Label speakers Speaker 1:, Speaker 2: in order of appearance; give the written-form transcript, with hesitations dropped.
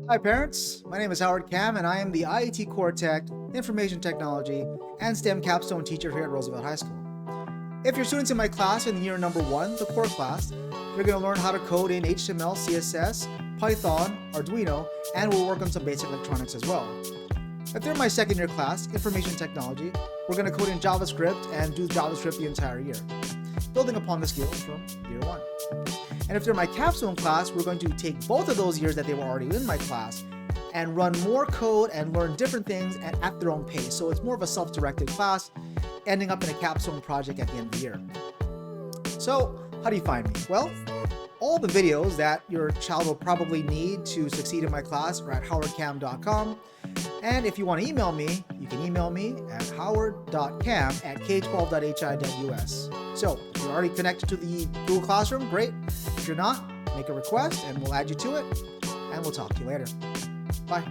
Speaker 1: Hi parents, my name is Howard Cam and I am the IET Core Tech, Information Technology, and STEM Capstone teacher here at Roosevelt High School. If you're students in my class in year number 1, the core class, you're going to learn how to code in HTML, CSS, Python, Arduino, and we'll work on some basic electronics as well. If they're in my second year class, Information Technology, we're going to code in JavaScript and do JavaScript the entire year, building upon the skills from year 1. And if they're my capstone class, we're going to take both of those years that they were already in my class and run more code and learn different things at their own pace. So it's more of a self-directed class, ending up in a capstone project at the end of the year. So how do you find me? Well, all the videos that your child will probably need to succeed in my class are at howardcam.com. And if you want to email me, you can email me at howard.cam@k12.hi.us. So if you're already connected to the Google Classroom, great. If you're not, make a request and we'll add you to it. And we'll talk to you later. Bye.